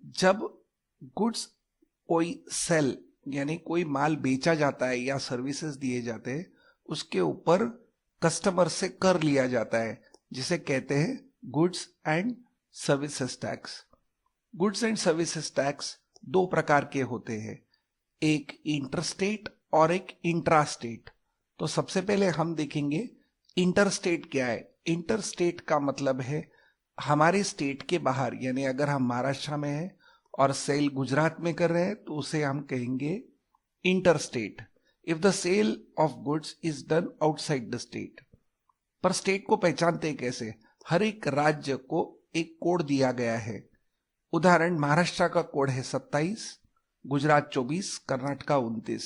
जब गुड्स कोई सेल यानी कोई माल बेचा जाता है या सर्विसेज दिए जाते हैं, उसके ऊपर कस्टमर से कर लिया जाता है, जिसे कहते हैं goods and services tax. Goods and services tax दो प्रकार के होते हैं, एक इंटरस्टेट और एक इंट्रास्टेट। तो सबसे पहले हम देखेंगे इंटरस्टेट क्या है। इंटरस्टेट का मतलब है हमारे स्टेट के बाहर, यानी अगर हम महाराष्ट्र में हैं और सेल गुजरात में कर रहे हैं तो उसे हम कहेंगे interstate. If the sale of goods is done outside the state. पर स्टेट को पहचानते कैसे? हर एक राज्य को एक कोड दिया गया है। उदाहरण, महाराष्ट्र का कोड है 27, गुजरात 24, कर्नाटका 29।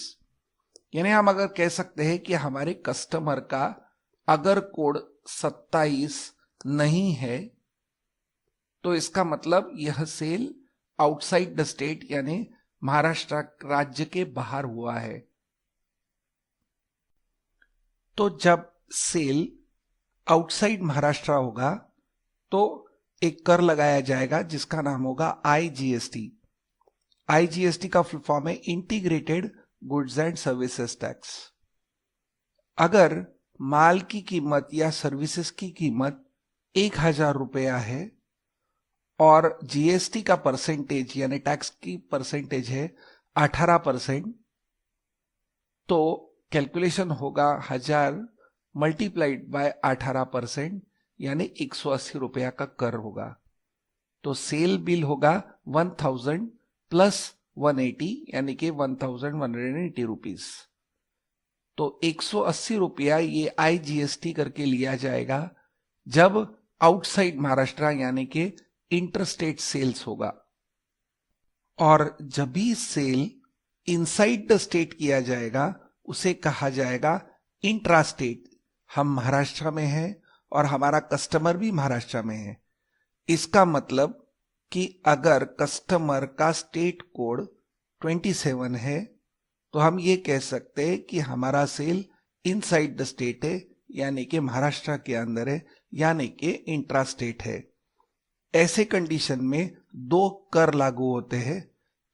यानी हम अगर कह सकते हैं कि हमारे कस्टमर का अगर कोड 27 नहीं है तो इसका मतलब यह सेल आउटसाइड द स्टेट यानी महाराष्ट्र राज्य के बाहर हुआ है। तो जब सेल आउटसाइड महाराष्ट्र होगा तो एक कर लगाया जाएगा जिसका नाम होगा आईजीएसटी। आईजीएसटी का फुल फॉर्म है integrated goods and services tax. अगर माल की कीमत या सर्विसेज की कीमत 1000 रुपया है और जीएसटी का परसेंटेज यानी टैक्स की परसेंटेज है 18%, तो कैलकुलेशन होगा 1000 मल्टीप्लाइड बाय 18% यानी 180 रुपया का कर होगा। तो सेल बिल होगा 1000 प्लस 180 यानी कि 1180 रुपीज। तो 180 रुपया ये आईजीएसटी करके लिया जाएगा जब आउटसाइड महाराष्ट्र यानी कि इंटरस्टेट सेल्स होगा। और जब भी सेल इनसाइड द स्टेट किया जाएगा उसे कहा जाएगा इंट्रास्टेट। हम महाराष्ट्र में हैं और हमारा कस्टमर भी महाराष्ट्र में है। इसका मतलब कि अगर कस्टमर का स्टेट कोड 27 है तो हम ये कह सकते हैं कि हमारा सेल इनसाइड द स्टेट है, यानी कि महाराष्ट्र के अंदर है, यानी कि इंट्रास्टेट है। ऐसे कंडीशन में दो कर लागू होते हैं।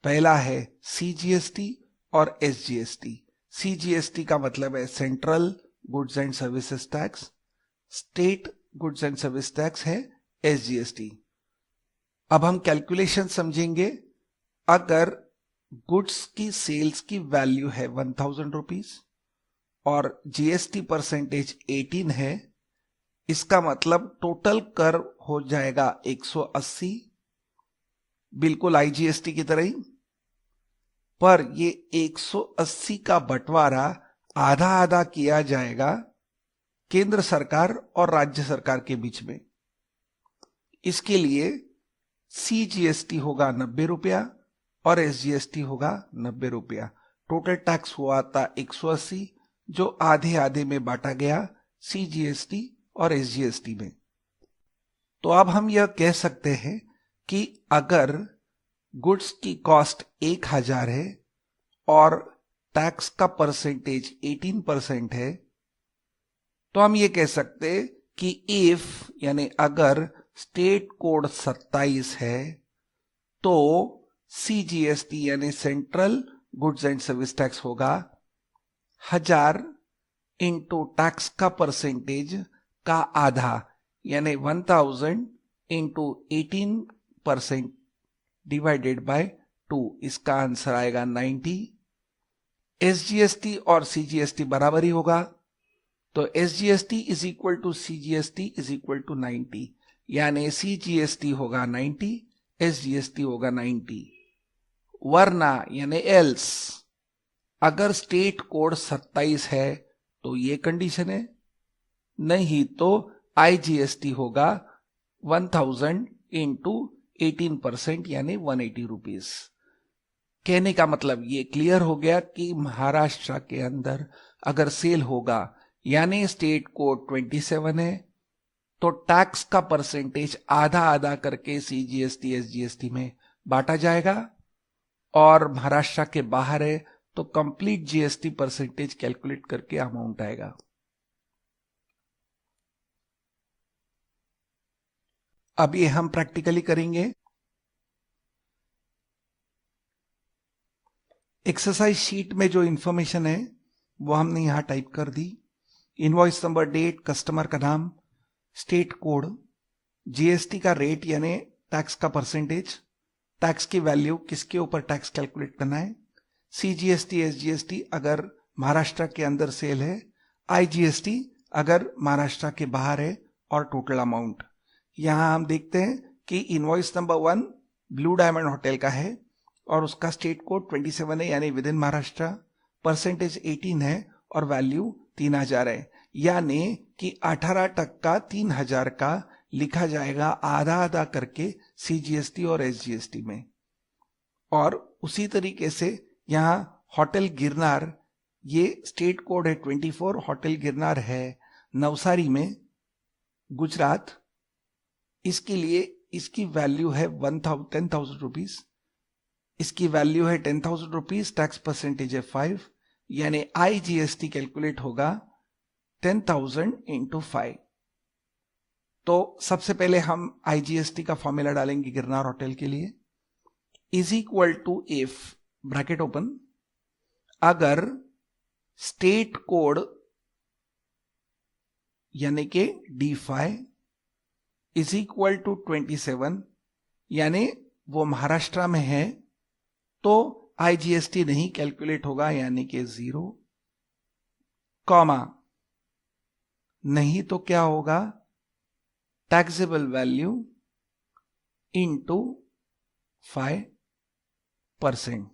पहला है सीजीएसटी और एसजीएसटी। सीजीएसटी का मतलब है central goods and services tax, state goods and service tax है एसजीएसटी। अब हम कैलकुलेशन समझेंगे। अगर गुड्स की सेल्स की वैल्यू है 1000 रुपीज और जीएसटी परसेंटेज 18 है, इसका मतलब टोटल कर हो जाएगा 180, बिल्कुल आईजीएसटी की तरह ही। पर ये 180 का बंटवारा आधा आधा किया जाएगा केंद्र सरकार और राज्य सरकार के बीच में। इसके लिए सीजीएसटी होगा 90 रुपया और एसजीएसटी होगा 90 रुपया। टोटल टैक्स हुआ था 180 जो आधे आधे में बांटा गया सीजीएसटी और एसजीएसटी में। तो अब हम यह कह सकते हैं कि अगर गुड्स की कॉस्ट 1000 है और टैक्स का परसेंटेज 18% है, तो हम ये कह सकते हैं कि इफ यानी अगर स्टेट कोड 27 है तो सीजीएसटी यानी central goods and service tax होगा 1000 इंटू टैक्स का परसेंटेज का आधा यानी 1000 इंटू 18% डिवाइडेड बाय 2। इसका आंसर आएगा 90। एसजीएसटी और सीजीएसटी बराबर ही होगा, तो SGST is equal to CGST is equal to 90, यानी सीजीएसटी होगा 90, एसजीएसटी होगा 90। वरना यानी एल्स अगर स्टेट कोड 27 है तो ये कंडीशन है, नहीं तो आईजीएसटी होगा 1000 इंटू 18% यानी 180 रुपीज। कहने का मतलब ये क्लियर हो गया कि महाराष्ट्र के अंदर अगर सेल होगा यानी स्टेट कोड 27 है तो टैक्स का परसेंटेज आधा आधा करके सीजीएसटी एसजीएसटी में बांटा जाएगा, और महाराष्ट्र के बाहर है तो कंप्लीट जीएसटी परसेंटेज कैलकुलेट करके अमाउंट आएगा। अब ये हम प्रैक्टिकली करेंगे। एक्सरसाइज शीट में जो इंफॉर्मेशन है वो हमने यहां टाइप कर दी। इनवॉइस नंबर, डेट, कस्टमर का नाम, स्टेट कोड, जीएसटी का रेट यानी टैक्स का परसेंटेज, टैक्स की वैल्यू, किसके ऊपर टैक्स कैलकुलेट करना है, सीजीएसटी, एसजीएसटी अगर महाराष्ट्र के अंदर सेल है, आईजीएसटी अगर महाराष्ट्र के बाहर है, और टोटल अमाउंट। यहां हम देखते हैं कि invoice number 1 blue diamond hotel का है और उसका स्टेट कोड 27 है यानी विद इन महाराष्ट्र, परसेंटेज 18 है और वैल्यू 3000 है। यानी कि 18% 3000 का लिखा जाएगा आधा आधा करके सीजीएसटी और एसजीएसटी में। और उसी तरीके से यहां होटल गिरनार, ये स्टेट कोड है 24, होटल गिरनार है नवसारी में, गुजरात। इसके लिए इसकी वैल्यू है 10,000 रुपीज, इसकी वैल्यू है 10,000 रुपीज, टैक्स परसेंटेज है 5, यानी आईजीएसटी कैलकुलेट होगा 10,000 इंटू 5। तो सबसे पहले हम आईजीएसटी का फॉर्मूला डालेंगे गिरनार होटल के लिए, is equal to if bracket open, अगर स्टेट कोड यानी कि D5 इज इक्वल टू 27 यानी वो महाराष्ट्र में है, तो आईजीएसटी नहीं कैलकुलेट होगा यानी कि 0, कॉमा, नहीं तो क्या होगा, taxable value into 5%,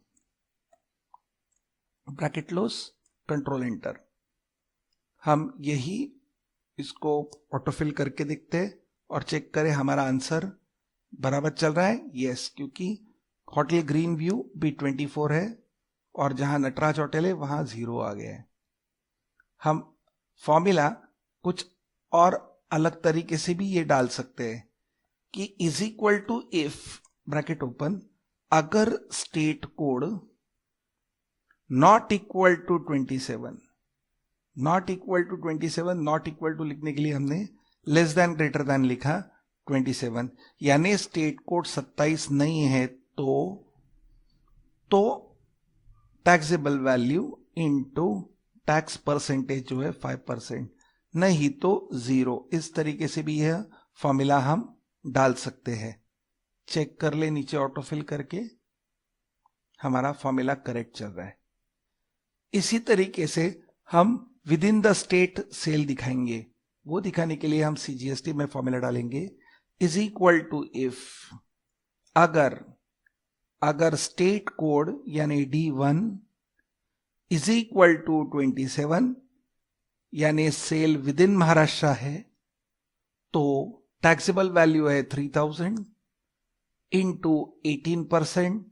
bracket close, control enter. हम यही इसको ऑटोफिल करके देखते हैं और चेक करें हमारा आंसर बराबर चल रहा है। यस, क्योंकि होटल ग्रीन व्यू भी 24 है और जहां नटराज होटल है वहां 0 आ गया है। हम फॉर्मूला कुछ और अलग तरीके से भी ये डाल सकते हैं कि is equal to if bracket open, अगर state code not equal to 27, not equal to 27, not equal to लिखने के लिए हमने लेस देन ग्रेटर देन लिखा 27, यानी स्टेट कोड 27 नहीं है तो taxable value into tax percentage जो है 5%, नहीं तो 0। इस तरीके से भी यह फॉर्मूला हम डाल सकते हैं। चेक कर ले नीचे ऑटोफिल करके, हमारा फॉर्मूला करेक्ट चल रहा है। इसी तरीके से हम within the state sale दिखाएंगे। वो दिखाने के लिए हम सीजीएसटी में फॉर्मूला डालेंगे, इज इक्वल टू इफ, अगर स्टेट कोड यानी D1 इज इक्वल टू 27 यानी सेल विद इन महाराष्ट्र है, तो टैक्सेबल वैल्यू है 3,000 इंटू 18%,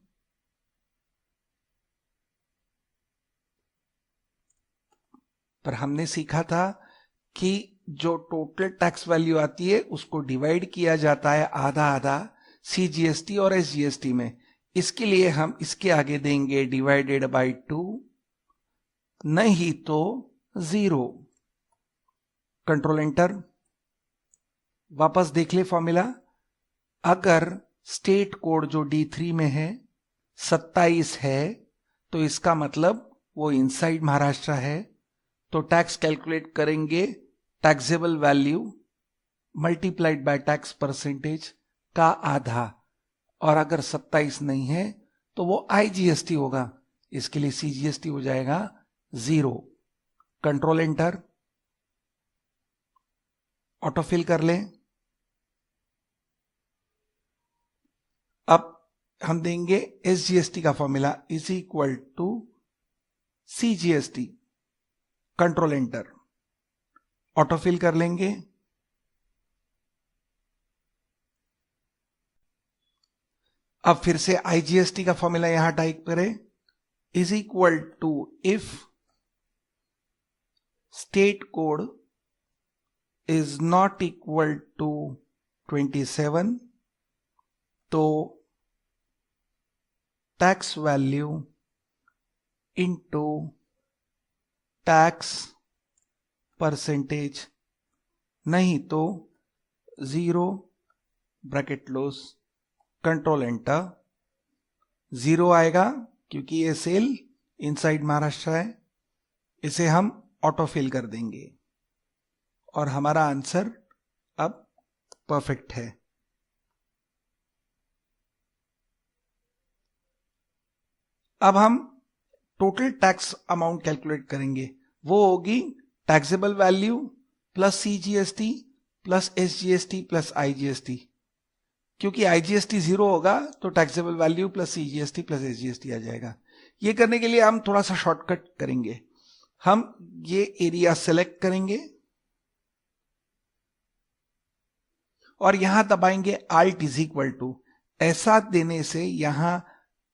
पर हमने सीखा था कि जो टोटल टैक्स वैल्यू आती है उसको डिवाइड किया जाता है आधा आधा सीजीएसटी और एसजीएसटी में। इसके लिए हम इसके आगे देंगे डिवाइडेड बाय 2, नहीं तो 0, कंट्रोल एंटर। वापस देख ले फॉर्मूला, अगर स्टेट कोड जो D3 में है 27 है तो इसका मतलब वो इनसाइड महाराष्ट्र है, तो टैक्स कैलकुलेट करेंगे taxable value multiplied by tax percentage का आधा, और अगर 27 नहीं है तो वो आईजीएसटी होगा, इसके लिए सीजीएसटी हो जाएगा 0, कंट्रोल एंटर, ऑटोफिल कर लें। अब हम देंगे एसजीएसटी का formula, is equal to CGST, control enter, autofill कर लेंगे। अब फिर से आईजीएसटी का फॉर्मूला यहां टाइप करें, is equal to if state code is not equal to 27, तो tax value into tax percentage, नहीं तो 0, ब्रैकेट क्लोज, कंट्रोल एंटर। 0 आएगा क्योंकि ये सेल इनसाइड महाराष्ट्र है, इसे हम ऑटो फिल कर देंगे और हमारा आंसर अब परफेक्ट है। अब हम टोटल टैक्स अमाउंट कैलकुलेट करेंगे। वो होगी taxable value plus CGST plus SGST plus IGST. क्योंकि आईजीएसटी 0 होगा तो taxable value plus CGST plus SGST आ जाएगा। ये करने के लिए हम थोड़ा सा शॉर्टकट करेंगे। हम ये एरिया सेलेक्ट करेंगे और यहां दबाएंगे Alt इज इक्वल टू। ऐसा देने से यहां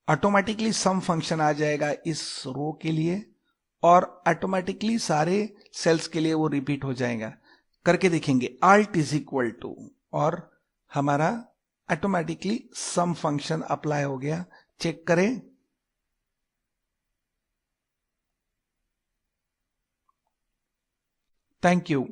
ऑटोमेटिकली सम फंक्शन आ जाएगा इस रो के लिए और ऑटोमेटिकली सारे सेल्स के लिए वो रिपीट हो जाएगा। करके देखेंगे Alt इज इक्वल टू और हमारा ऑटोमेटिकली सम फंक्शन अप्लाई हो गया। चेक करें। Thank you.